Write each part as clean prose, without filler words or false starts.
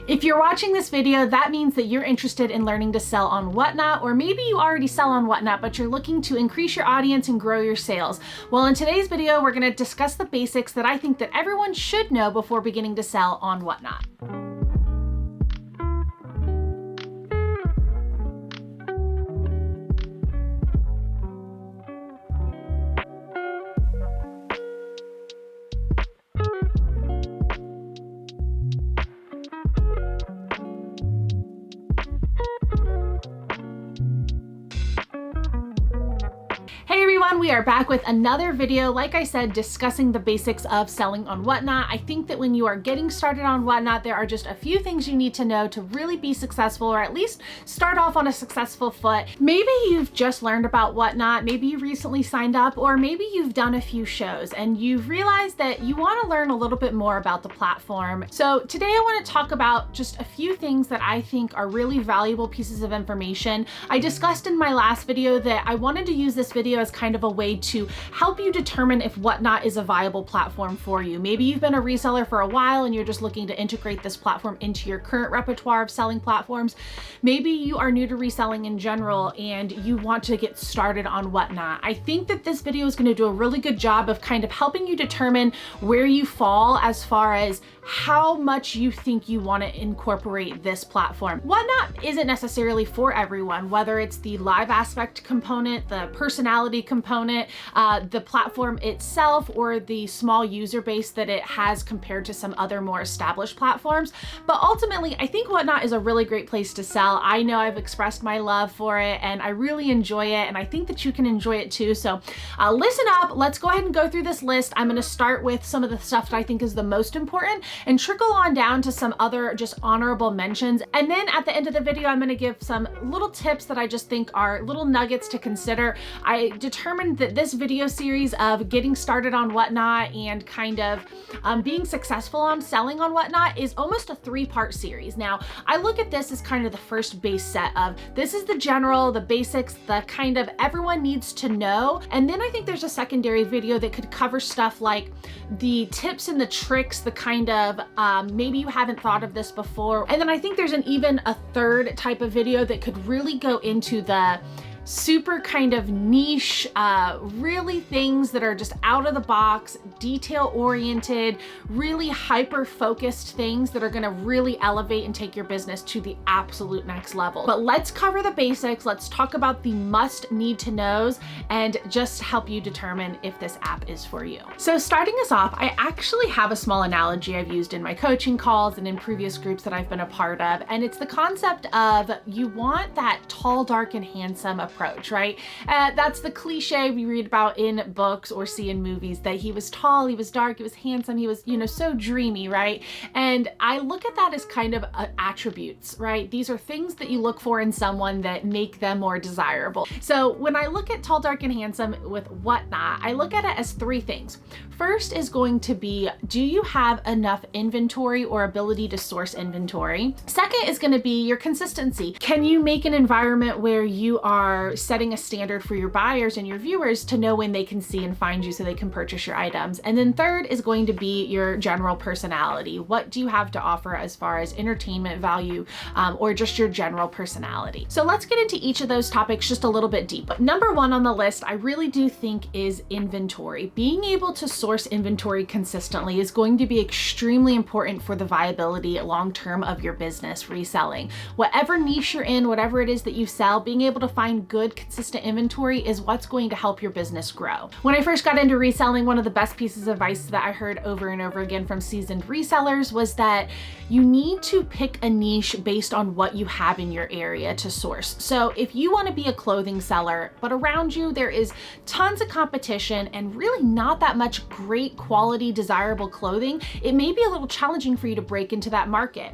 If you're watching this video, that means that you're interested in learning to sell on Whatnot, or maybe you already sell on Whatnot, but you're looking to increase your audience and grow your sales. Well, in today's video, we're going to discuss the basics that I think that everyone should know before beginning to sell on Whatnot. We are back with another video, like I said, discussing the basics of selling on Whatnot. I think that when you are getting started on Whatnot, there are just a few things you need to know to really be successful, or at least start off on a successful foot. Maybe you've just learned about Whatnot, maybe you recently signed up, or maybe you've done a few shows and you've realized that you want to learn a little bit more about the platform. So today I want to talk about just a few things that I think are really valuable pieces of information. I discussed in my last video that I wanted to use this video as kind of a way to help you determine if Whatnot is a viable platform for you. Maybe you've been a reseller for a while and you're just looking to integrate this platform into your current repertoire of selling platforms. Maybe you are new to reselling in general and you want to get started on Whatnot. I think that this video is going to do a really good job of kind of helping you determine where you fall as far as how much you think you want to incorporate this platform. Whatnot isn't necessarily for everyone, whether it's the live aspect component, the personality component, the platform itself, or the small user base that it has compared to some other more established platforms. But ultimately, I think Whatnot is a really great place to sell. I know I've expressed my love for it and I really enjoy it, and I think that you can enjoy it too. So listen up, let's go ahead and go through this list. I'm going to start with some of the stuff that I think is the most important and trickle on down to some other just honorable mentions. And then at the end of the video, I'm going to give some little tips that I just think are little nuggets to consider. I determined that this video series of getting started on Whatnot and kind of being successful on selling on Whatnot is almost a 3-part series. Now, I look at this as kind of the first base set of this is the general, the basics, the kind of everyone needs to know. And then I think there's a secondary video that could cover stuff like the tips and the tricks, the kind of maybe you haven't thought of this before. And then I think there's even a third type of video that could really go into the super kind of niche, really things that are just out of the box, detail oriented, really hyper focused things that are going to really elevate and take your business to the absolute next level. But let's cover the basics. Let's talk about the must need to knows and just help you determine if this app is for you. So starting us off, I actually have a small analogy I've used in my coaching calls and in previous groups that I've been a part of. And it's the concept of you want that tall, dark, and handsome approach, right? That's the cliche we read about in books or see in movies, that he was tall, he was dark, he was handsome, he was, so dreamy, right? And I look at that as kind of attributes, right? These are things that you look for in someone that make them more desirable. So when I look at tall, dark, and handsome with Whatnot, I look at it as 3 things. First is going to be, do you have enough inventory or ability to source inventory? Second is going to be your consistency. Can you make an environment where you are setting a standard for your buyers and your viewers to know when they can see and find you so they can purchase your items? And then third is going to be your general personality. What do you have to offer as far as entertainment value, or just your general personality? So let's get into each of those topics just a little bit deep. But number 1 on the list, I really do think is inventory. Being able to source inventory consistently is going to be extremely important for the viability long-term of your business reselling. Whatever niche you're in, whatever it is that you sell, being able to find good, consistent inventory is what's going to help your business grow. When I first got into reselling, one of the best pieces of advice that I heard over and over again from seasoned resellers was that you need to pick a niche based on what you have in your area to source. So if you want to be a clothing seller, but around you there is tons of competition and really not that much great quality, desirable clothing, it may be a little challenging for you to break into that market.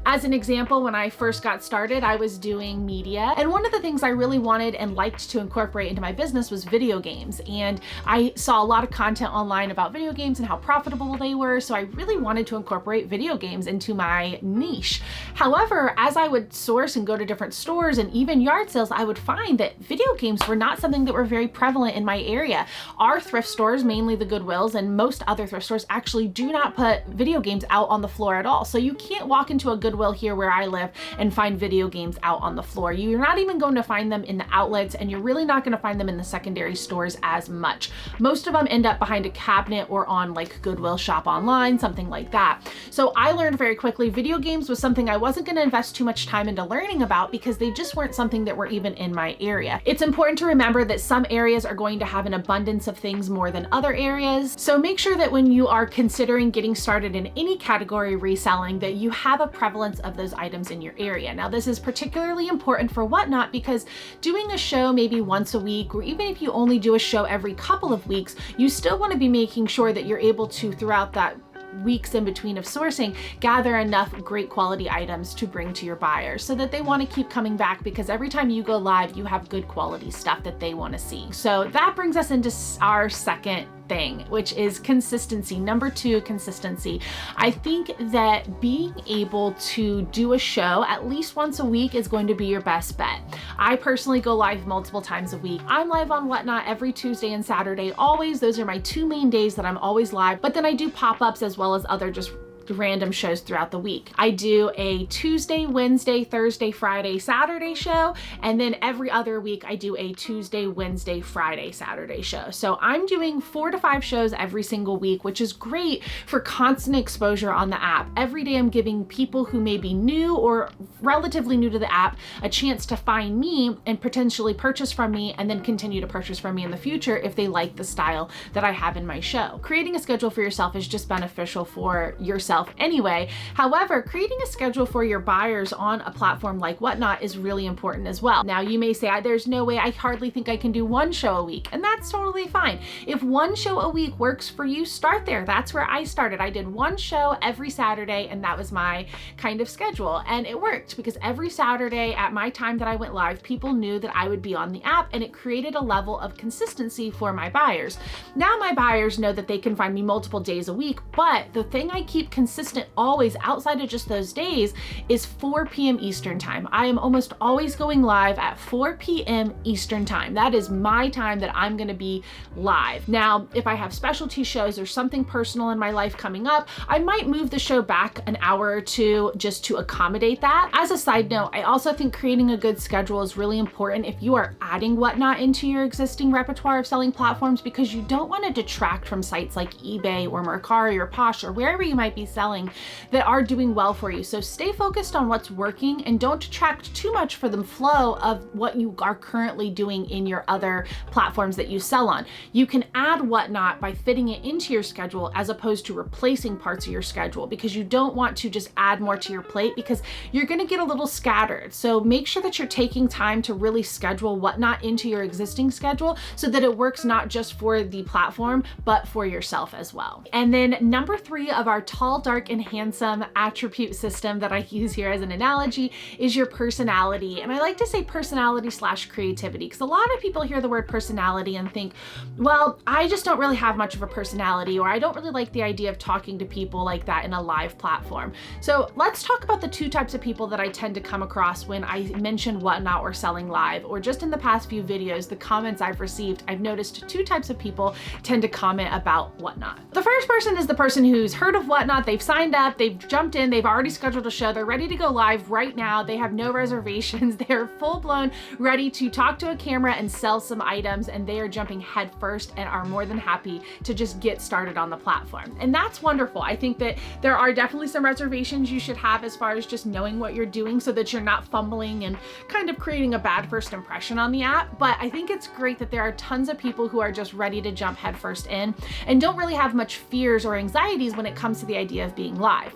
As an example, when I first got started, I was doing media, and one of the things I really wanted and liked to incorporate into my business was video games. And I saw a lot of content online about video games and how profitable they were, so I really wanted to incorporate video games into my niche. However, as I would source and go to different stores and even yard sales, I would find that video games were not something that were very prevalent in my area. Our thrift stores, mainly the Goodwills and most other thrift stores, actually do not put video games out on the floor at all. So you can't walk into a Goodwill here where I live and find video games out on the floor. You're not even going to find them in the outlets, and you're really not going to find them in the secondary stores as much. Most of them end up behind a cabinet or on like Goodwill Shop Online, something like that. So I learned very quickly video games was something I wasn't going to invest too much time into learning about because they just weren't something that were even in my area. It's important to remember that some areas are going to have an abundance of things more than other areas. So make sure that when you are considering getting started in any category reselling, that you have a prevalence of those items in your area. Now, this is particularly important for Whatnot because doing a show maybe once a week, or even if you only do a show every couple of weeks, you still want to be making sure that you're able to, throughout that weeks in between of sourcing, gather enough great quality items to bring to your buyers so that they want to keep coming back, because every time you go live, you have good quality stuff that they want to see. So that brings us into our second thing, which is consistency. Number 2, consistency. I think that being able to do a show at least once a week is going to be your best bet. I personally go live multiple times a week. I'm live on Whatnot every Tuesday and Saturday, always. Those are my 2 main days that I'm always live, but then I do pop-ups as well as other just random shows throughout the week. I do a Tuesday, Wednesday, Thursday, Friday, Saturday show, and then every other week I do a Tuesday, Wednesday, Friday, Saturday show. So I'm doing 4 to 5 shows every single week, which is great for constant exposure on the app. Every day I'm giving people who may be new or relatively new to the app a chance to find me and potentially purchase from me, and then continue to purchase from me in the future if they like the style that I have in my show. Creating a schedule for yourself is just beneficial for yourself anyway. However, creating a schedule for your buyers on a platform like Whatnot is really important as well. Now, you may say, there's no way, I hardly think I can do 1 show a week, and that's totally fine. If 1 show a week works for you, start there. That's where I started. I did 1 show every Saturday, and that was my kind of schedule, and it worked because every Saturday at my time that I went live, people knew that I would be on the app, and it created a level of consistency for my buyers. Now my buyers know that they can find me multiple days a week, but the thing I keep consistent always outside of just those days is 4 p.m. Eastern time. I am almost always going live at 4 p.m. Eastern time. That is my time that I'm going to be live. Now, if I have specialty shows or something personal in my life coming up, I might move the show back an hour or 2 just to accommodate that. As a side note, I also think creating a good schedule is really important if you are adding Whatnot into your existing repertoire of selling platforms, because you don't want to detract from sites like eBay or Mercari or Posh or wherever you might be selling that are doing well for you. So stay focused on what's working and don't detract too much for the flow of what you are currently doing in your other platforms that you sell on. You can add Whatnot by fitting it into your schedule as opposed to replacing parts of your schedule, because you don't want to just add more to your plate because you're going to get a little scattered. So make sure that you're taking time to really schedule Whatnot into your existing schedule so that it works not just for the platform, but for yourself as well. And then number 3 of our tall, dark, and handsome attribute system that I use here as an analogy is your personality. And I like to say personality / creativity, because a lot of people hear the word personality and think, well, I just don't really have much of a personality, or I don't really like the idea of talking to people like that in a live platform. So let's talk about the 2 types of people that I tend to come across when I mention Whatnot or selling live, or just in the past few videos, the comments I've received, I've noticed 2 types of people tend to comment about Whatnot. The first person is the person who's heard of Whatnot, they've signed up, they've jumped in, they've already scheduled a show, they're ready to go live right now, they have no reservations, they're full-blown ready to talk to a camera and sell some items, and they are jumping head first and are more than happy to just get started on the platform. And that's wonderful. I think that there are definitely some reservations you should have as far as just knowing what you're doing so that you're not fumbling and kind of creating a bad first impression on the app. But I think it's great that there are tons of people who are just ready to jump headfirst in and don't really have much fears or anxieties when it comes to the idea of being live.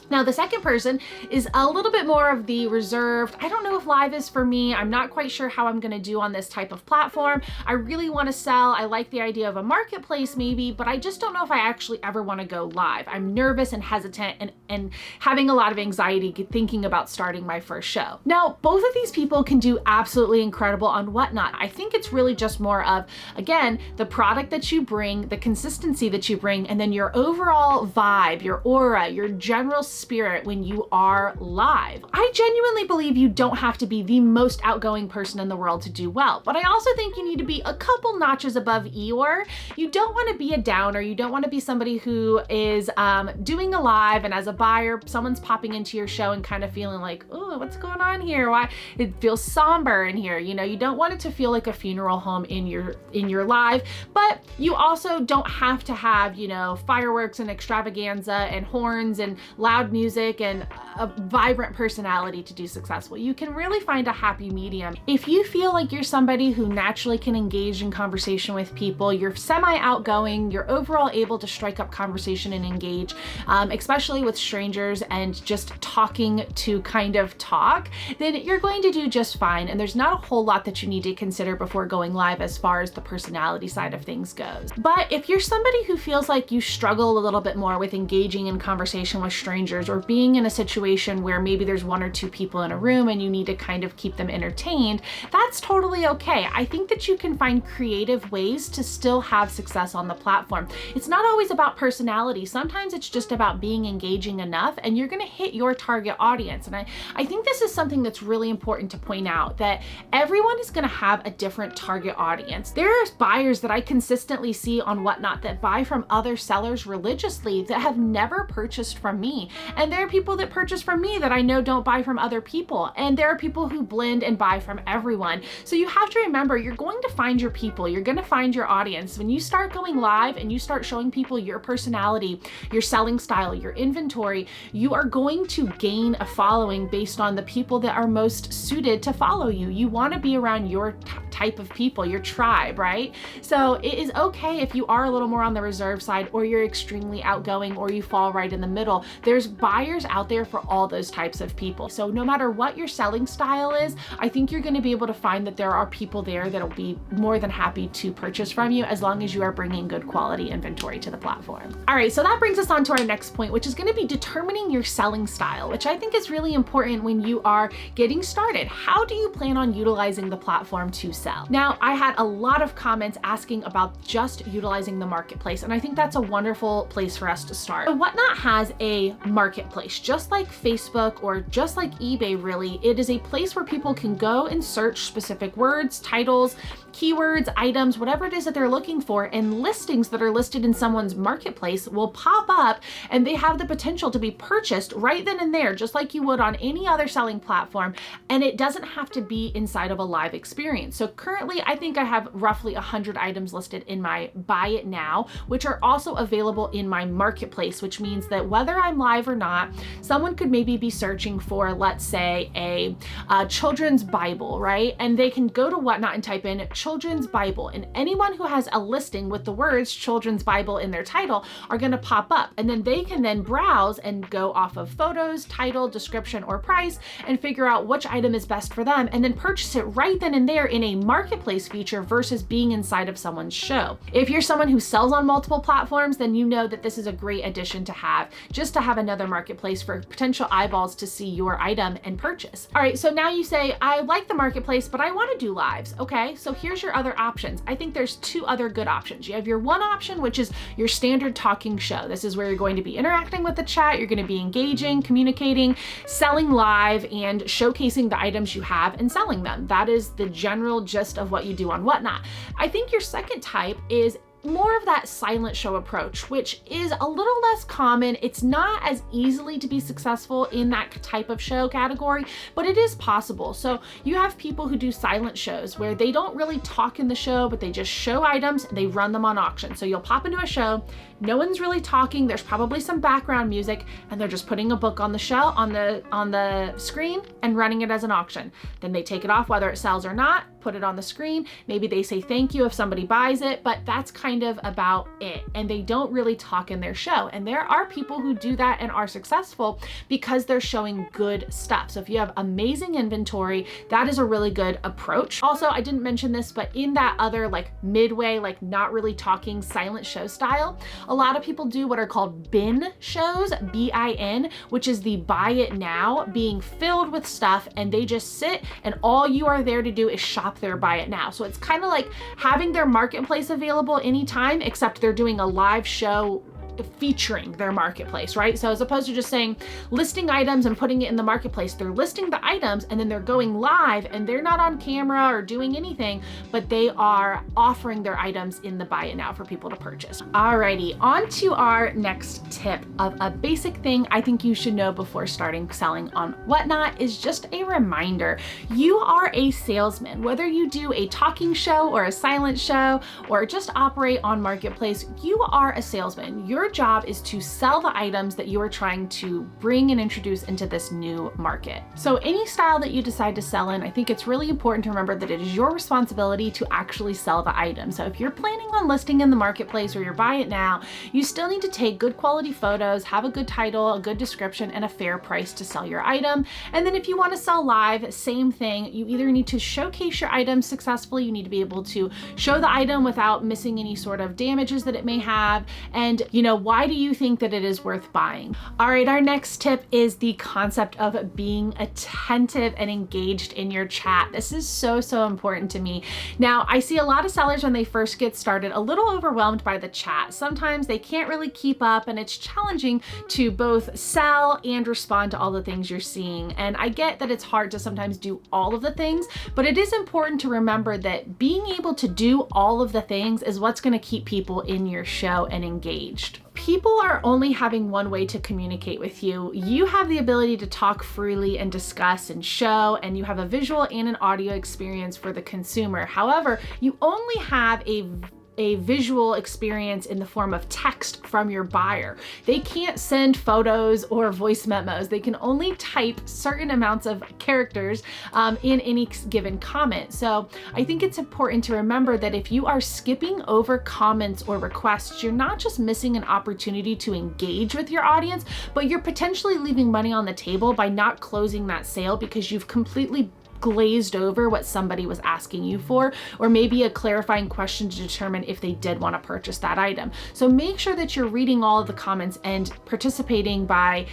Now, the second person is a little bit more of the reserved. I don't know if live is for me. I'm not quite sure how I'm going to do on this type of platform. I really want to sell. I like the idea of a marketplace maybe, but I just don't know if I actually ever want to go live. I'm nervous and hesitant and having a lot of anxiety thinking about starting my first show. Now, both of these people can do absolutely incredible on Whatnot. I think it's really just more of, again, the product that you bring, the consistency that you bring, and then your overall vibe, your aura, your general spirit when you are live. I genuinely believe you don't have to be the most outgoing person in the world to do well, but I also think you need to be a couple notches above Eeyore. You don't want to be a downer. You don't want to be somebody who is doing a live, and as a buyer, someone's popping into your show and kind of feeling like, oh, what's going on here? Why it feels somber in here? You know, you don't want it to feel like a funeral home in your live, but you also don't have to have, you know, fireworks and extravaganza and horns and loud music and a vibrant personality to do successful. You can really find a happy medium. If you feel like you're somebody who naturally can engage in conversation with people, you're semi-outgoing, you're overall able to strike up conversation and engage, especially with strangers and just talking to kind of talk, then you're going to do just fine. And there's not a whole lot that you need to consider before going live as far as the personality side of things goes. But if you're somebody who feels like you struggle a little bit more with engaging in conversation with strangers, or being in a situation where maybe there's one or two people in a room and you need to kind of keep them entertained, that's totally okay. I think that you can find creative ways to still have success on the platform. It's not always about personality. Sometimes it's just about being engaging enough, and you're going to hit your target audience. And I think this is something that's really important to point out, that everyone is going to have a different target audience. There are buyers that I consistently see on Whatnot that buy from other sellers religiously that have never purchased from me. And there are people that purchase from me that I know don't buy from other people. And there are people who blend and buy from everyone. So you have to remember, you're going to find your people. You're going to find your audience. When you start going live and you start showing people your personality, your selling style, your inventory, you are going to gain a following based on the people that are most suited to follow you. You want to be around your type of people, your tribe, right? So it is okay if you are a little more on the reserve side, or you're extremely outgoing, or you fall right in the middle. There's buyers out there for all those types of people. So no matter what your selling style is, I think you're going to be able to find that there are people there that'll be more than happy to purchase from you, as long as you are bringing good quality inventory to the platform. All right, so that brings us on to our next point, which is going to be determining your selling style, which I think is really important when you are getting started. How do you plan on utilizing the platform to sell? Now, I had a lot of comments asking about just utilizing the marketplace, and I think that's a wonderful place for us to start. Whatnot has a marketplace, just like Facebook or just like eBay. Really, it is a place where people can go and search specific words, titles, keywords, items, whatever it is that they're looking for, and listings that are listed in someone's marketplace will pop up, and they have the potential to be purchased right then and there, just like you would on any other selling platform. And it doesn't have to be inside of a live experience. So currently, I think I have roughly 100 items listed in my Buy It Now, which are also available in my marketplace, which means that whether I'm live or not, someone could maybe be searching for, let's say, a children's Bible, right? And they can go to Whatnot and type in children's Bible, and anyone who has a listing with the words children's Bible in their title are going to pop up, and then they can then browse and go off of photos, title, description, or price, and figure out which item is best for them, and then purchase it right then and there in a marketplace feature versus being inside of someone's show. If you're someone who sells on multiple platforms, then you know that this is a great addition to have, just to have another marketplace for potential eyeballs to see your item and purchase. All right, so now you say, I like the marketplace, but I want to do lives. Okay, so here's your other options. I think there's two other good options. You have your one option, which is your standard talking show. This is where you're going to be interacting with the chat, you're going to be engaging, communicating, selling live, and showcasing the items you have and selling them. That is the general gist of what you do on Whatnot. I think your second type is more of that silent show approach, which is a little less common. It's not as easily to be successful in that type of show category, but it is possible. So you have people who do silent shows where they don't really talk in the show, but they just show items and they run them on auction. So you'll pop into a show, no one's really talking, there's probably some background music, and they're just putting a book on the shelf, on the screen, and running it as an auction. Then they take it off whether it sells or not, put it on the screen. Maybe they say thank you if somebody buys it, but that's kind of about it. And they don't really talk in their show. And there are people who do that and are successful because they're showing good stuff. So if you have amazing inventory, that is a really good approach. Also, I didn't mention this, but in that other like midway, like not really talking silent show style, a lot of people do what are called bin shows, BIN, which is the buy it now being filled with stuff, and they just sit and all you are there to do is shop their buy it now. So it's kind of like having their marketplace available anytime, except they're doing a live show featuring their marketplace, right? So as opposed to just saying listing items and putting it in the marketplace, they're listing the items and then they're going live and they're not on camera or doing anything, but they are offering their items in the buy it now for people to purchase. Alrighty, on to our next tip of a basic thing I think you should know before starting selling on Whatnot is just a reminder. You are a salesman, whether you do a talking show or a silent show or just operate on marketplace, you are a salesman. Your job is to sell the items that you are trying to bring and introduce into this new market. So any style that you decide to sell in, I think it's really important to remember that it is your responsibility to actually sell the item. So if you're planning on listing in the marketplace or you're buy it now, you still need to take good quality photos, have a good title, a good description, and a fair price to sell your item. And then if you want to sell live, same thing. You either need to showcase your item successfully, you need to be able to show the item without missing any sort of damages that it may have. And why do you think that it is worth buying? All right, our next tip is the concept of being attentive and engaged in your chat. This is so important to me. Now, I see a lot of sellers when they first get started a little overwhelmed by the chat. Sometimes they can't really keep up and it's challenging to both sell and respond to all the things you're seeing. And I get that it's hard to sometimes do all of the things, but it is important to remember that being able to do all of the things is what's going to keep people in your show and engaged. People are only having one way to communicate with you. You have the ability to talk freely and discuss and show, and you have a visual and an audio experience for the consumer. However, you only have a visual experience in the form of text from your buyer. They can't send photos or voice memos. They can only type certain amounts of characters in any given comment. So I think it's important to remember that if you are skipping over comments or requests, you're not just missing an opportunity to engage with your audience, but you're potentially leaving money on the table by not closing that sale because you've completely glazed over what somebody was asking you for, or maybe a clarifying question to determine if they did want to purchase that item. So make sure that you're reading all of the comments and participating by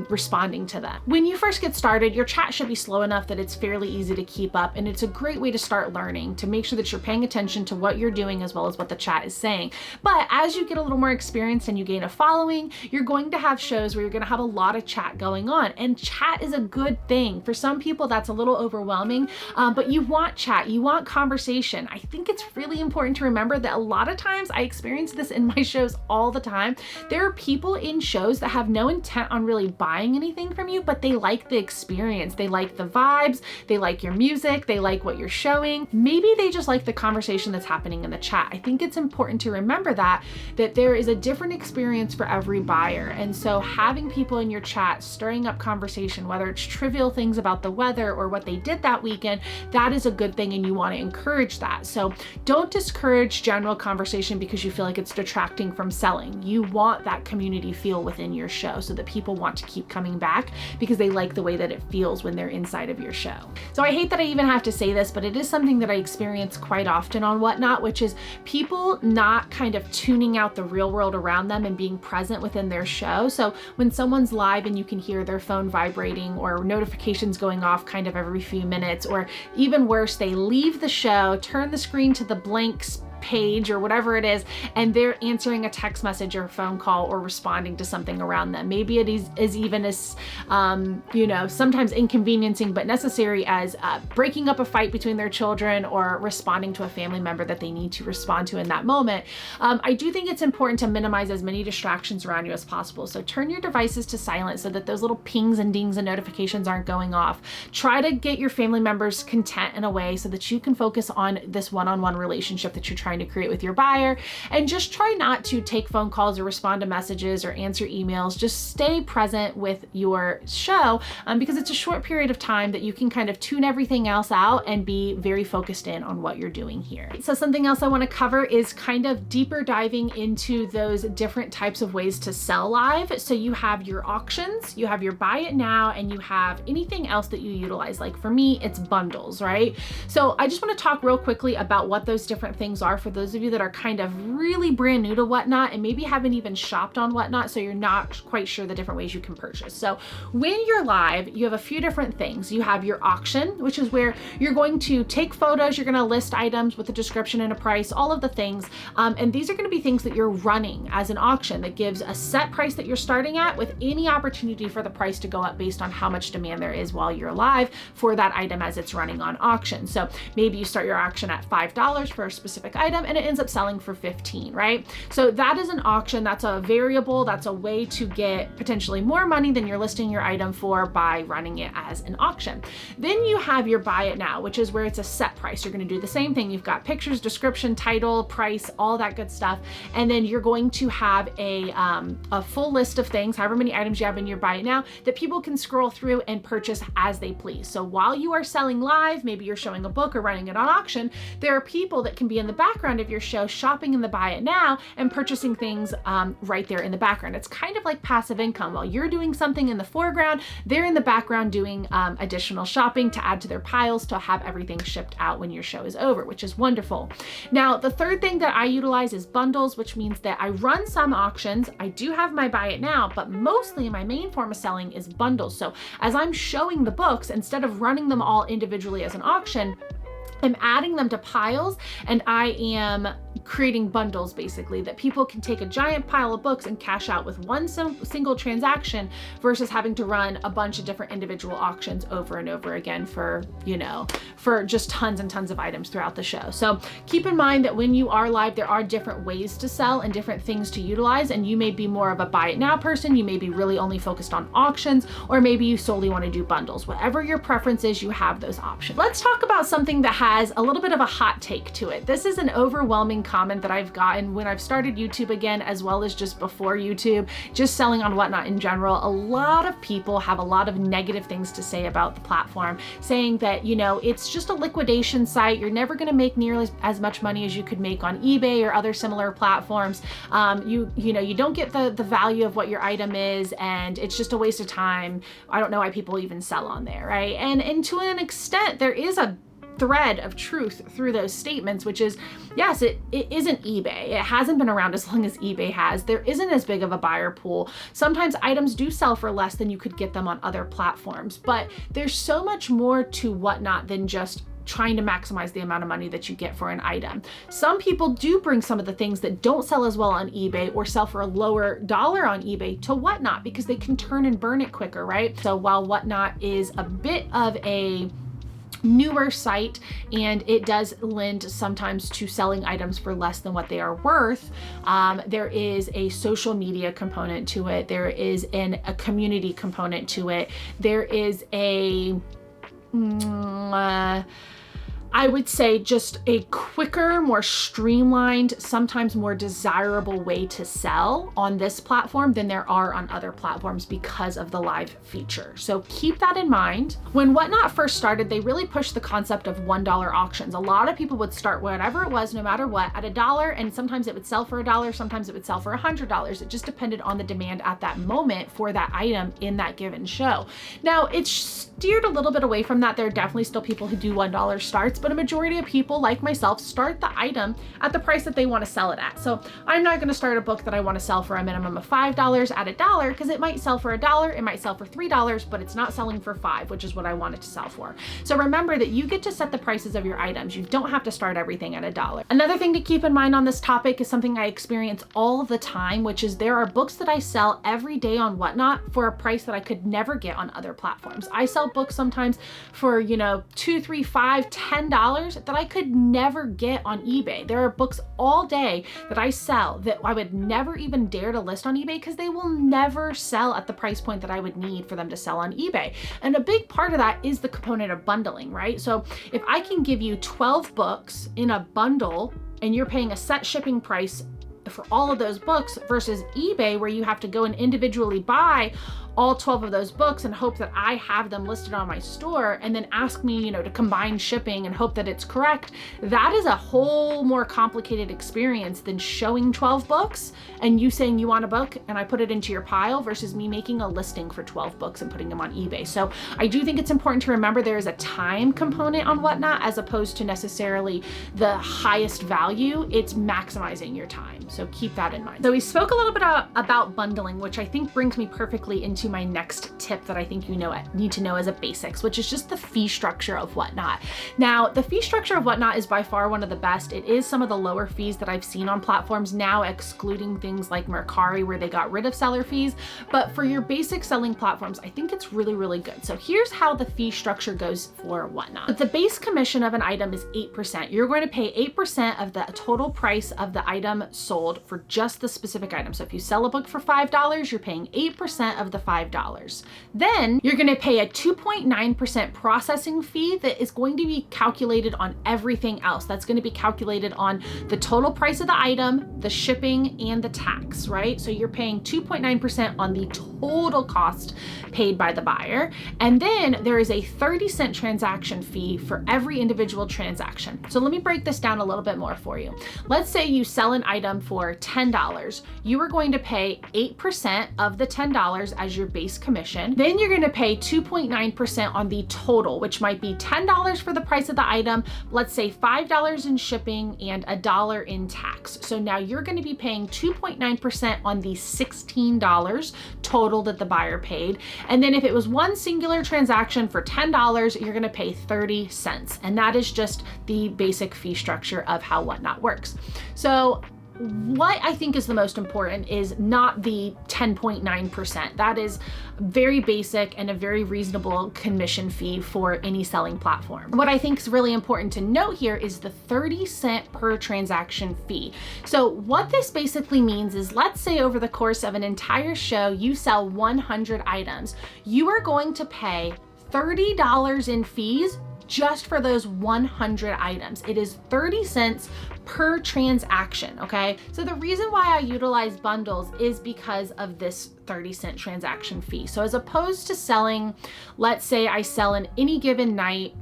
responding to them. When you first get started, your chat should be slow enough that it's fairly easy to keep up, and it's a great way to start learning, to make sure that you're paying attention to what you're doing as well as what the chat is saying. But as you get a little more experience and you gain a following, you're going to have shows where you're going to have a lot of chat going on, and chat is a good thing. For some people, that's a little overwhelming, but you want chat, you want conversation. I think it's really important to remember that a lot of times, I experience this in my shows all the time, there are people in shows that have no intent on really buying anything from you, but they like the experience, they like the vibes, they like your music, they like what you're showing. Maybe they just like the conversation that's happening in the chat. I think it's important to remember that there is a different experience for every buyer. And so having people in your chat stirring up conversation, whether it's trivial things about the weather or what they did that weekend, that is a good thing and you want to encourage that. So don't discourage general conversation because you feel like it's detracting from selling. You want that community feel within your show so that people want to keep coming back because they like the way that it feels when they're inside of your show. So I hate that I even have to say this, but it is something that I experience quite often on Whatnot, which is people not kind of tuning out the real world around them and being present within their show. So when someone's live and you can hear their phone vibrating or notifications going off kind of every few minutes, or even worse, they leave the show, turn the screen to the blank page or whatever it is, and they're answering a text message or a phone call or responding to something around them. Maybe it is even as, sometimes inconveniencing but necessary as breaking up a fight between their children or responding to a family member that they need to respond to in that moment. I do think it's important to minimize as many distractions around you as possible. So turn your devices to silent so that those little pings and dings and notifications aren't going off. Try to get your family members content in a way so that you can focus on this one-on-one relationship that you're trying to create with your buyer, and just try not to take phone calls or respond to messages or answer emails. Just stay present with your show because it's a short period of time that you can kind of tune everything else out and be very focused in on what you're doing here. So something else I want to cover is kind of deeper diving into those different types of ways to sell live. So you have your auctions, you have your buy it now, and you have anything else that you utilize. Like for me, it's bundles, right? So I just want to talk real quickly about what those different things are are for those of you that are kind of really brand new to Whatnot and maybe haven't even shopped on Whatnot, so you're not quite sure the different ways you can purchase. So when you're live, you have a few different things. You have your auction, which is where you're going to take photos, you're going to list items with a description and a price, all of the things. And these are going to be things that you're running as an auction that gives a set price that you're starting at with any opportunity for the price to go up based on how much demand there is while you're live for that item as it's running on auction. So maybe you start your auction at $5 for a specific item and it ends up selling for 15, right? So that is an auction. That's a variable. That's a way to get potentially more money than you're listing your item for by running it as an auction. Then you have your buy it now, which is where it's a set price. You're going to do the same thing. You've got pictures, description, title, price, all that good stuff. And then you're going to have a full list of things, however many items you have in your buy it now, that people can scroll through and purchase as they please. So while you are selling live, maybe you're showing a book or running it on auction, there are people that can be in the background of your show shopping in the buy it now and purchasing things right there in the background. It's kind of like passive income. While you're doing something in the foreground, they're in the background doing additional shopping to add to their piles to have everything shipped out when your show is over, which is wonderful. Now, the third thing that I utilize is bundles, which means that I run some auctions. I do have my buy it now, but mostly my main form of selling is bundles. So as I'm showing the books, instead of running them all individually as an auction, I'm adding them to piles and I am creating bundles basically that people can take a giant pile of books and cash out with one single transaction versus having to run a bunch of different individual auctions over and over again for, you know, for just tons and tons of items throughout the show. So keep in mind that when you are live, there are different ways to sell and different things to utilize, and you may be more of a buy it now person, you may be really only focused on auctions, or maybe you solely want to do bundles. Whatever your preference is, you have those options. Let's talk about something that has a little bit of a hot take to it. This is an overwhelming comment that I've gotten when I've started YouTube again, as well as just before YouTube, just selling on Whatnot in general. A lot of people have a lot of negative things to say about the platform, saying that, you know, it's just a liquidation site. You're never going to make nearly as much money as you could make on eBay or other similar platforms. You know, you don't get the value of what your item is, and it's just a waste of time. I don't know why people even sell on there, right? And to an extent, there is a thread of truth through those statements, which is, yes, it isn't eBay. It hasn't been around as long as eBay has. There isn't as big of a buyer pool. Sometimes items do sell for less than you could get them on other platforms, but there's so much more to Whatnot than just trying to maximize the amount of money that you get for an item. Some people do bring some of the things that don't sell as well on eBay or sell for a lower dollar on eBay to Whatnot because they can turn and burn it quicker, right? So while Whatnot is a bit of a newer site and it does lend sometimes to selling items for less than what they are worth, there is a social media component to it. There is a community component to it. There is I would say just a quicker, more streamlined, sometimes more desirable way to sell on this platform than there are on other platforms because of the live feature. So keep that in mind. When Whatnot first started, they really pushed the concept of $1 auctions. A lot of people would start whatever it was, no matter what, at $1, and sometimes it would sell for $1, sometimes it would sell for $100. It just depended on the demand at that moment for that item in that given show. Now, it's steered a little bit away from that. There are definitely still people who do $1 starts, but a majority of people like myself start the item at the price that they want to sell it at. So I'm not going to start a book that I want to sell for a minimum of $5 at $1 because it might sell for $1, it might sell for $3, but it's not selling for $5, which is what I want it to sell for. So remember that you get to set the prices of your items. You don't have to start everything at $1. Another thing to keep in mind on this topic is something I experience all the time, which is there are books that I sell every day on Whatnot for a price that I could never get on other platforms. I sell books sometimes for, you know, $2, $3, $5, $10 that I could never get on eBay. There are books all day that I sell that I would never even dare to list on eBay because they will never sell at the price point that I would need for them to sell on eBay. And a big part of that is the component of bundling, right? So if I can give you 12 books in a bundle and you're paying a set shipping price for all of those books versus eBay where you have to go and individually buy all 12 of those books and hope that I have them listed on my store and then ask me, you know, to combine shipping and hope that it's correct, that is a whole more complicated experience than showing 12 books and you saying you want a book and I put it into your pile versus me making a listing for 12 books and putting them on eBay. So I do think it's important to remember there is a time component on Whatnot as opposed to necessarily the highest value. It's maximizing your time. So keep that in mind. So we spoke a little bit about bundling, which I think brings me perfectly into my next tip that I think you need to know as a basics, which is just the fee structure of Whatnot. Now, the fee structure of Whatnot is by far one of the best. It is some of the lower fees that I've seen on platforms now, excluding things like Mercari where they got rid of seller fees. But for your basic selling platforms, I think it's really, really good. So here's how the fee structure goes for Whatnot. But the base commission of an item is 8%. You're going to pay 8% of the total price of the item sold for just the specific item. So if you sell a book for $5, you're paying 8% of the $5. Then you're going to pay a 2.9% processing fee that is going to be calculated on everything else. That's going to be calculated on the total price of the item, the shipping, and the tax, right? So you're paying 2.9% on the total cost paid by the buyer. And then there is a 30-cent transaction fee for every individual transaction. So let me break this down a little bit more for you. Let's say you sell an item for $10. You are going to pay 8% of the $10 as your base commission. Then you're going to pay 2.9% on the total, which might be $10 for the price of the item, let's say $5 in shipping and $1 in tax. So now you're going to be paying 2.9% on the $16 total that the buyer paid. And then if it was one singular transaction for $10, you're going to pay 30 cents. And that is just the basic fee structure of how Whatnot works. So what I think is the most important is not the 10.9%. That is very basic and a very reasonable commission fee for any selling platform. What I think is really important to note here is the 30-cent per transaction fee. So what this basically means is, let's say over the course of an entire show, you sell 100 items. You are going to pay $30 in fees just for those 100 items. It is 30 cents per transaction, okay? So the reason why I utilize bundles is because of this 30-cent transaction fee. So as opposed to selling, let's say I sell in any given night,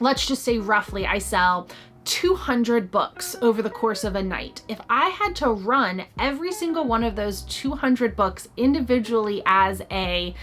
let's just say roughly I sell 200 books over the course of a night. If I had to run every single one of those 200 books individually as a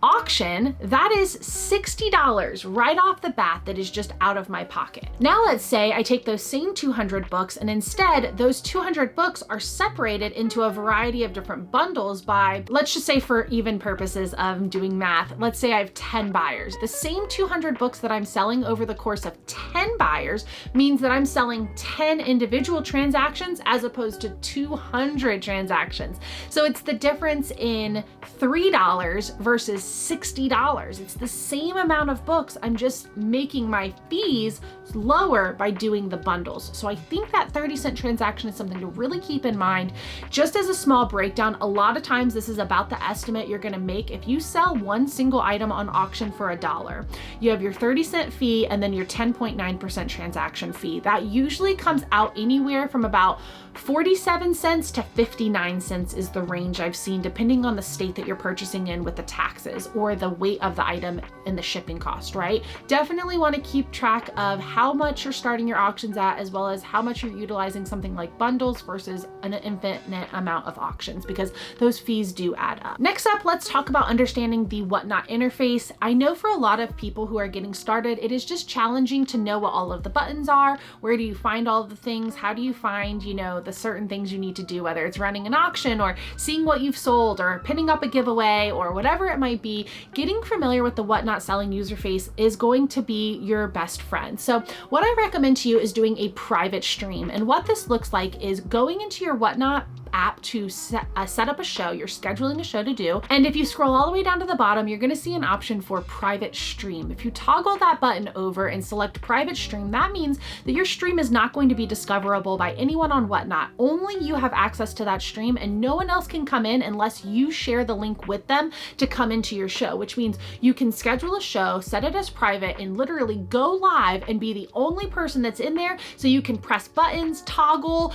auction, that is $60 right off the bat that is just out of my pocket. Now let's say I take those same 200 books and instead those 200 books are separated into a variety of different bundles by, let's just say for even purposes of doing math, let's say I have 10 buyers. The same 200 books that I'm selling over the course of 10 buyers means that I'm selling 10 individual transactions as opposed to 200 transactions. So it's the difference in $3 versus $60. It's the same amount of books. I'm just making my fees lower by doing the bundles. So I think that 30-cent transaction is something to really keep in mind. Just as a small breakdown, a lot of times this is about the estimate you're going to make. If you sell one single item on auction for $1, you have your 30-cent fee and then your 10.9% transaction fee. That usually comes out anywhere from about 47 cents to 59 cents is the range I've seen, depending on the state that you're purchasing in with the taxes or the weight of the item and the shipping cost, right? Definitely want to keep track of how much you're starting your auctions at, as well as how much you're utilizing something like bundles versus an infinite amount of auctions, because those fees do add up. Next up, let's talk about understanding the Whatnot interface. I know for a lot of people who are getting started, it is just challenging to know what all of the buttons are. Where do you find all of the things? How do you find, you know, the certain things you need to do, whether it's running an auction or seeing what you've sold or pinning up a giveaway or whatever it might be. Getting familiar with the Whatnot selling user face is going to be your best friend. So what I recommend to you is doing a private stream. And what this looks like is going into your Whatnot app to set up a show. You're scheduling a show to do. And if you scroll all the way down to the bottom, you're going to see an option for private stream. If you toggle that button over and select private stream, that means that your stream is not going to be discoverable by anyone on Whatnot. Only you have access to that stream and no one else can come in unless you share the link with them to come into your show, which means you can schedule a show, set it as private, and literally go live and be the only person that's in there, so you can press buttons, toggle,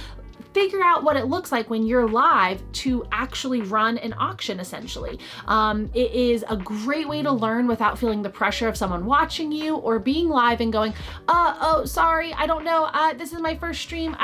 figure out what it looks like when you're live to actually run an auction essentially. It is a great way to learn without feeling the pressure of someone watching you or being live and going, oh, sorry, I don't know, this is my first stream,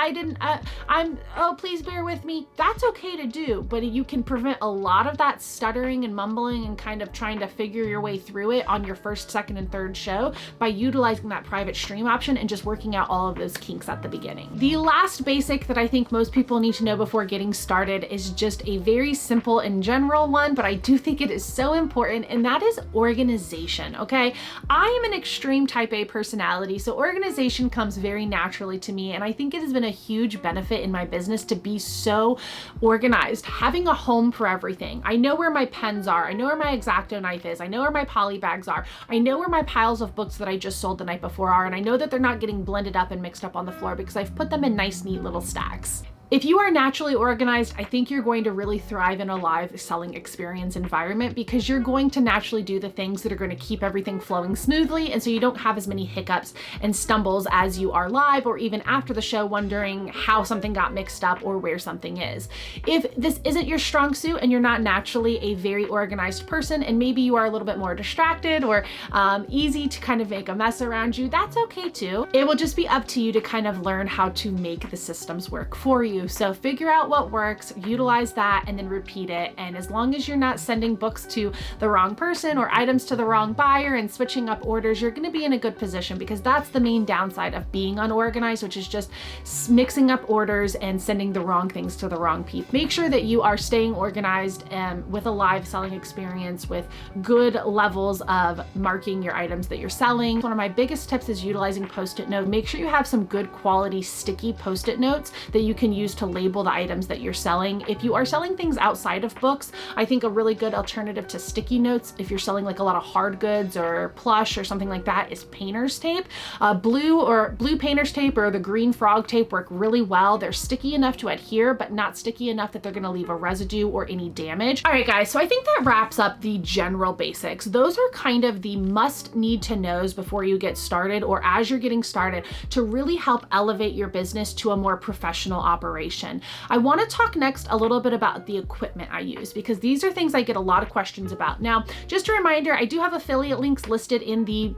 please bear with me. That's okay to do, but you can prevent a lot of that stuttering and mumbling and kind of trying to figure your way through it on your first, second, and third show by utilizing that private stream option and just working out all of those kinks at the beginning. The last basic that I think most people need to know before getting started is just a very simple and general one, but I do think it is so important, and that is organization, okay? I am an extreme type A personality, so organization comes very naturally to me, and I think it has been a huge benefit in my business to be so organized, having a home for everything. I know where my pens are, I know where my X-Acto knife is, I know where my poly bags are, I know where my piles of books that I just sold the night before are, and I know that they're not getting blended up and mixed up on the floor because I've put them in nice, neat little stacks. If you are naturally organized, I think you're going to really thrive in a live selling experience environment because you're going to naturally do the things that are going to keep everything flowing smoothly, and so you don't have as many hiccups and stumbles as you are live or even after the show wondering how something got mixed up or where something is. If this isn't your strong suit and you're not naturally a very organized person and maybe you are a little bit more distracted or easy to kind of make a mess around you, that's okay too. It will just be up to you to kind of learn how to make the systems work for you. So figure out what works, utilize that, and then repeat it. And as long as you're not sending books to the wrong person or items to the wrong buyer and switching up orders, you're gonna be in a good position, because that's the main downside of being unorganized, which is just mixing up orders and sending the wrong things to the wrong people. Make sure that you are staying organized with a live selling experience with good levels of marking your items that you're selling. One of my biggest tips is utilizing Post-it notes. Make sure you have some good quality sticky Post-it notes that you can use to label the items that you're selling. If you are selling things outside of books, I think a really good alternative to sticky notes, if you're selling like a lot of hard goods or plush or something like that, is painter's tape. Blue painter's tape or the green frog tape work really well. They're sticky enough to adhere, but not sticky enough that they're gonna leave a residue or any damage. All right, guys, so I think that wraps up the general basics. Those are kind of the must need to knows before you get started or as you're getting started to really help elevate your business to a more professional operation. I want to talk next a little bit about the equipment I use, because these are things I get a lot of questions about. Now, just a reminder, I do have affiliate links listed in the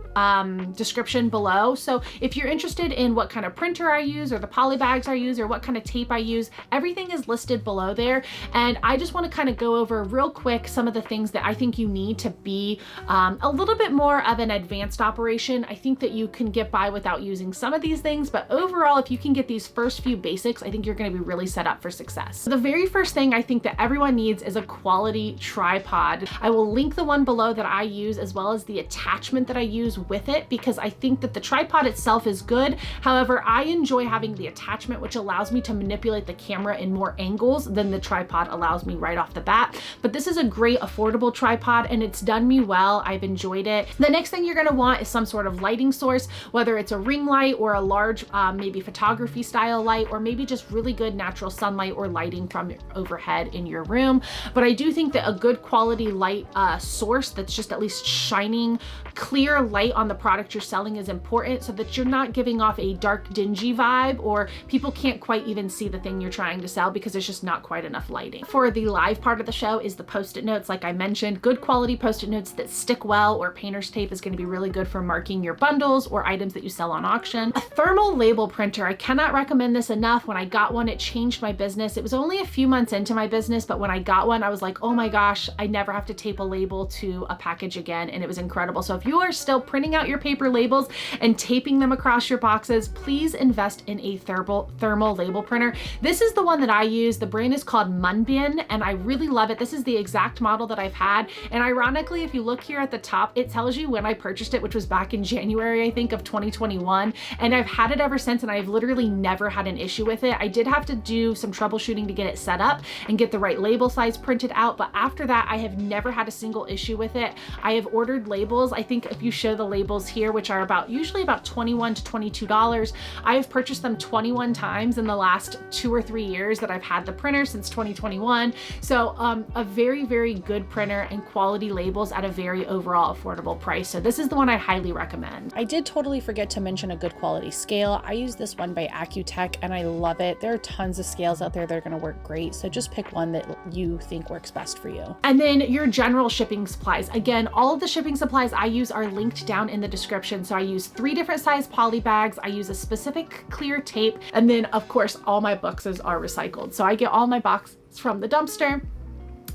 description below. So if you're interested in what kind of printer I use or the poly bags I use or what kind of tape I use, everything is listed below there. And I just want to kind of go over real quick some of the things that I think you need to be a little bit more of an advanced operation. I think that you can get by without using some of these things, but overall, if you can get these first few basics, I think you're going to be really set up for success. So the very first thing I think that everyone needs is a quality tripod. I will link the one below that I use as well as the attachment that I use with it, because I think that the tripod itself is good. However, I enjoy having the attachment, which allows me to manipulate the camera in more angles than the tripod allows me right off the bat. But this is a great affordable tripod and it's done me well. I've enjoyed it. The next thing you're going to want is some sort of lighting source, whether it's a ring light or a large maybe photography style light, or maybe just really good natural sunlight or lighting from overhead in your room. But I do think that a good quality light source that's just at least shining clear light on the product you're selling is important, so that you're not giving off a dark, dingy vibe or people can't quite even see the thing you're trying to sell because there's just not quite enough lighting. For the live part of the show is the Post-it notes. Like I mentioned, good quality Post-it notes that stick well, or painter's tape is going to be really good for marking your bundles or items that you sell on auction. A thermal label printer, I cannot recommend this enough. When I got one, it changed my business. It was only a few months into my business, but when I got one, I was like, oh my gosh, I never have to tape a label to a package again, and it was incredible. So if you are still printing out your paper labels and taping them across your boxes, please invest in a thermal label printer. This is the one that I use. The brand is called Munbin, and I really love it. This is the exact model that I've had, and ironically, if you look here at the top, it tells you when I purchased it, which was back in January, I think, of 2021, and I've had it ever since, and I've literally never had an issue with it. I did have to do some troubleshooting to get it set up and get the right label size printed out, but after that, I have never had a single issue with it. I have ordered labels. I think if you show the labels here, which are usually about $21 to $22, I have purchased them 21 times in the last 2 or 3 years that I've had the printer, since 2021. So a very, very good printer and quality labels at a very overall affordable price. So this is the one I highly recommend. I did totally forget to mention a good quality scale. I use this one by Accutech and I love it. There are tons of scales out there that are going to work great. So just pick one that you think works best for you. And then your general shipping supplies. Again, all of the shipping supplies I use are linked down in the description. So I use 3 different size poly bags. I use a specific clear tape. And then of course, all my boxes are recycled. So I get all my boxes from the dumpster.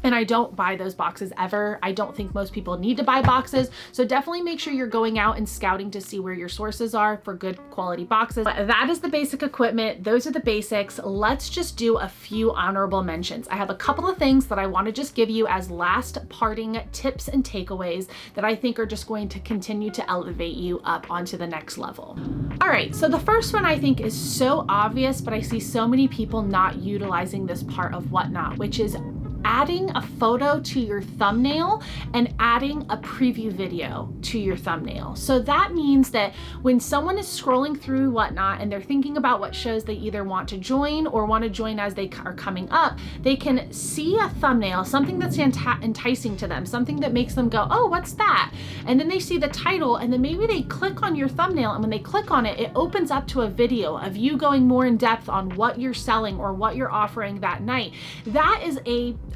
And I don't buy those boxes ever. I don't think most people need to buy boxes. So definitely make sure you're going out and scouting to see where your sources are for good quality boxes. But that is the basic equipment. Those are the basics. Let's just do a few honorable mentions. I have a couple of things that I want to just give you as last parting tips and takeaways that I think are just going to continue to elevate you up onto the next level. All right, so the first one I think is so obvious, but I see so many people not utilizing this part of Whatnot, which is adding a photo to your thumbnail and adding a preview video to your thumbnail. So that means that when someone is scrolling through Whatnot and they're thinking about what shows they either want to join or want to join as they are coming up, they can see a thumbnail, something that's enticing to them, something that makes them go, oh, what's that? And then they see the title, and then maybe they click on your thumbnail, and when they click on it, it opens up to a video of you going more in depth on what you're selling or what you're offering that night. That is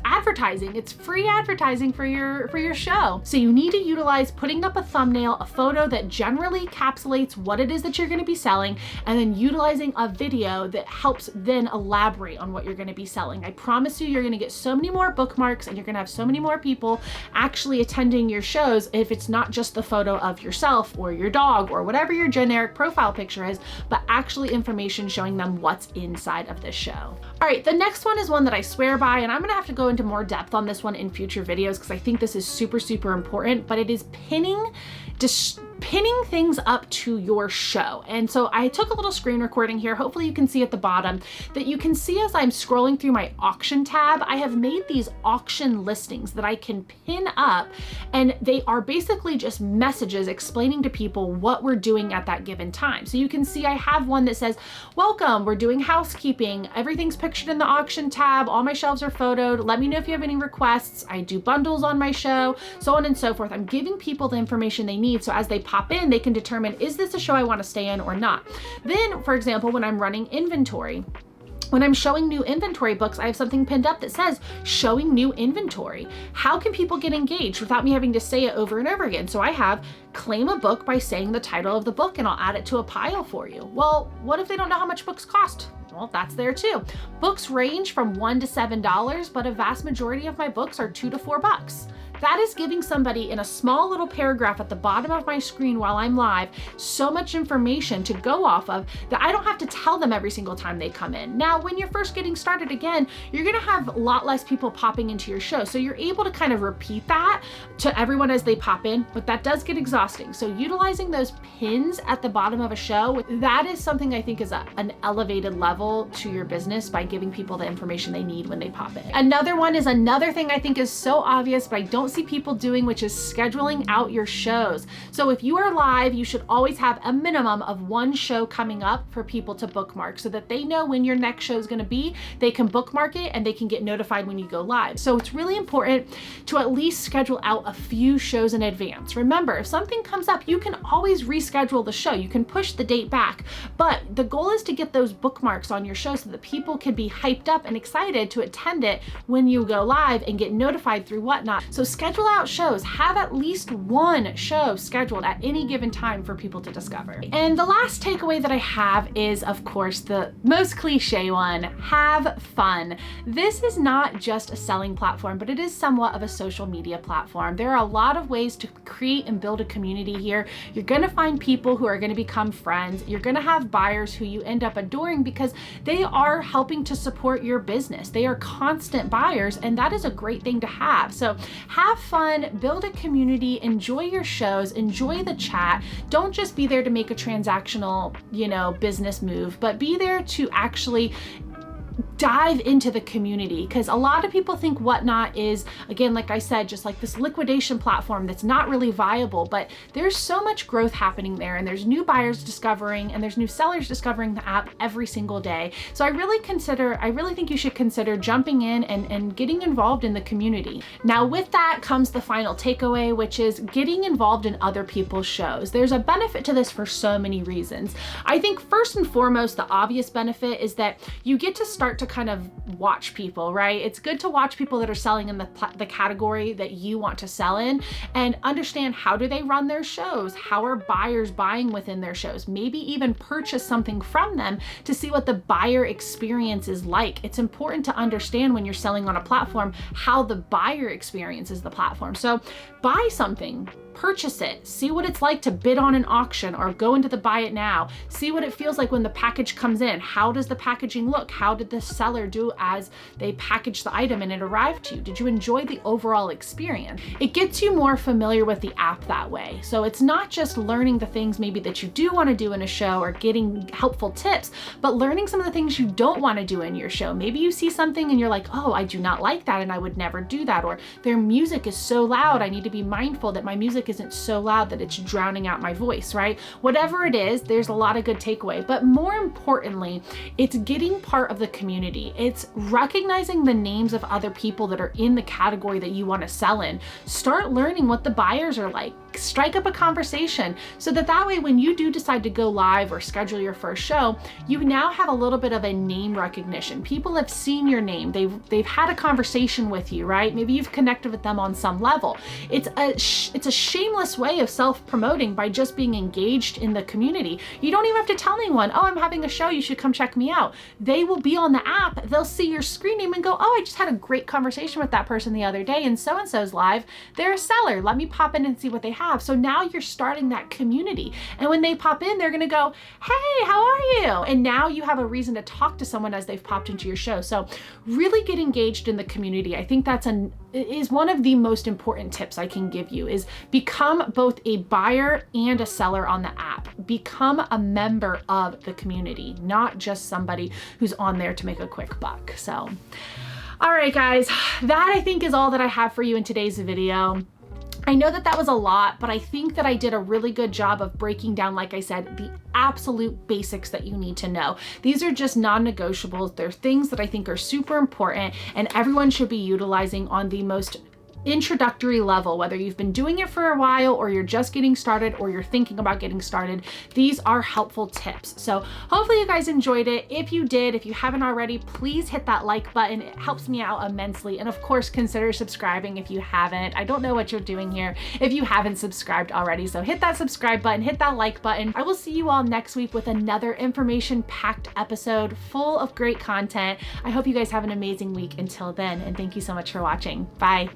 advertising. It's free advertising for your show. So you need to utilize putting up a thumbnail, a photo that generally encapsulates what it is that you're going to be selling, and then utilizing a video that helps then elaborate on what you're going to be selling. I promise you're going to get so many more bookmarks, and you're going to have so many more people actually attending your shows if it's not just the photo of yourself or your dog or whatever your generic profile picture is, but actually information showing them what's inside of this show. All right, the next one is one that I swear by, and I'm going to have to go into more depth on this one in future videos because I think this is super, super important, but it is pinning things up to your show. And so I took a little screen recording here. Hopefully you can see at the bottom that you can see as I'm scrolling through my auction tab, I have made these auction listings that I can pin up, and they are basically just messages explaining to people what we're doing at that given time. So you can see I have one that says, welcome, we're doing housekeeping. Everything's pictured in the auction tab. All my shelves are photoed. Let me know if you have any requests. I do bundles on my show, so on and so forth. I'm giving people the information they need. So as they pop in, they can determine, is this a show I want to stay in or not? Then, for example, when I'm running inventory, when I'm showing new inventory books, I have something pinned up that says showing new inventory. How can people get engaged without me having to say it over and over again? So I have claim a book by saying the title of the book, and I'll add it to a pile for you. Well, what if they don't know how much books cost? Well, that's there too. Books range from $1 to $7, but a vast majority of my books are $2 to $4. That is giving somebody in a small little paragraph at the bottom of my screen while I'm live so much information to go off of that I don't have to tell them every single time they come in. Now, when you're first getting started, again, you're gonna have a lot less people popping into your show. So you're able to kind of repeat that to everyone as they pop in, but that does get exhausting. So utilizing those pins at the bottom of a show, that is something I think is an elevated level to your business by giving people the information they need when they pop in. Another one is another thing I think is so obvious, but I don't see people doing, which is scheduling out your shows. So if you are live, you should always have a minimum of 1 show coming up for people to bookmark so that they know when your next show is going to be. They can bookmark it and they can get notified when you go live. So it's really important to at least schedule out a few shows in advance. Remember, if something comes up, you can always reschedule the show. You can push the date back, but the goal is to get those bookmarks on your show so that people can be hyped up and excited to attend it when you go live and get notified through Whatnot. So schedule out shows. Have at least 1 show scheduled at any given time for people to discover. And the last takeaway that I have is, of course, the most cliche one: have fun. This is not just a selling platform, but it is somewhat of a social media platform. There are a lot of ways to create and build a community here. You're going to find people who are going to become friends. You're going to have buyers who you end up adoring because they are helping to support your business. They are constant buyers, and that is a great thing to have. So have fun, build a community, enjoy your shows, enjoy the chat. Don't just be there to make a transactional, business move, but be there to actually dive into the community, because a lot of people think Whatnot is, again, like I said, just like this liquidation platform that's not really viable, but there's so much growth happening there, and there's new buyers discovering and there's new sellers discovering the app every single day. So I really think you should consider jumping in and getting involved in the community. Now with that comes the final takeaway, which is getting involved in other people's shows. There's a benefit to this for so many reasons. I think first and foremost, the obvious benefit is that you get to start to kind of watch people, right? It's good to watch people that are selling in the category that you want to sell in, and understand how do they run their shows? How are buyers buying within their shows? Maybe even purchase something from them to see what the buyer experience is like. It's important to understand when you're selling on a platform how the buyer experiences the platform. So buy something, purchase it, see what it's like to bid on an auction or go into the buy it now, see what it feels like when the package comes in. How does the packaging look? How did the seller do as they packaged the item and it arrived to you? Did you enjoy the overall experience? It gets you more familiar with the app that way. So it's not just learning the things maybe that you do want to do in a show or getting helpful tips, but learning some of the things you don't want to do in your show. Maybe you see something and you're like, oh, I do not like that and I would never do that. Or their music is so loud, I need to be mindful that my music isn't so loud that it's drowning out my voice, right? Whatever it is, there's a lot of good takeaway. But more importantly, it's getting part of the community. It's recognizing the names of other people that are in the category that you want to sell in. Start learning what the buyers are like. Strike up a conversation so that way when you do decide to go live or schedule your first show, you now have a little bit of a name recognition. People have seen your name. They've had a conversation with you, right? Maybe you've connected with them on some level. It's a shameless way of self-promoting by just being engaged in the community. You don't even have to tell anyone, oh, I'm having a show, you should come check me out. They will be on the app, they'll see your screen name and go, oh, I just had a great conversation with that person the other day and so-and-so's live. They're a seller. Let me pop in and see what they have. So now you're starting that community. And when they pop in, they're gonna go, hey, how are you? And now you have a reason to talk to someone as they've popped into your show. So really get engaged in the community. I think that's is one of the most important tips I can give you, is become both a buyer and a seller on the app. Become a member of the community, not just somebody who's on there to make a quick buck. So, all right, guys, that I think is all that I have for you in today's video. I know that was a lot, but I think that I did a really good job of breaking down, like I said, the absolute basics that you need to know. These are just non-negotiables. They're things that I think are super important and everyone should be utilizing on the most introductory level, whether you've been doing it for a while or you're just getting started or you're thinking about getting started. These are helpful tips. So hopefully you guys enjoyed it. If you did, if you haven't already, please hit that like button. It helps me out immensely. And of course, consider subscribing if you haven't. I don't know what you're doing here if you haven't subscribed already. So hit that subscribe button, hit that like button. I will see you all next week with another information-packed episode full of great content. I hope you guys have an amazing week until then, and thank you so much for watching. Bye.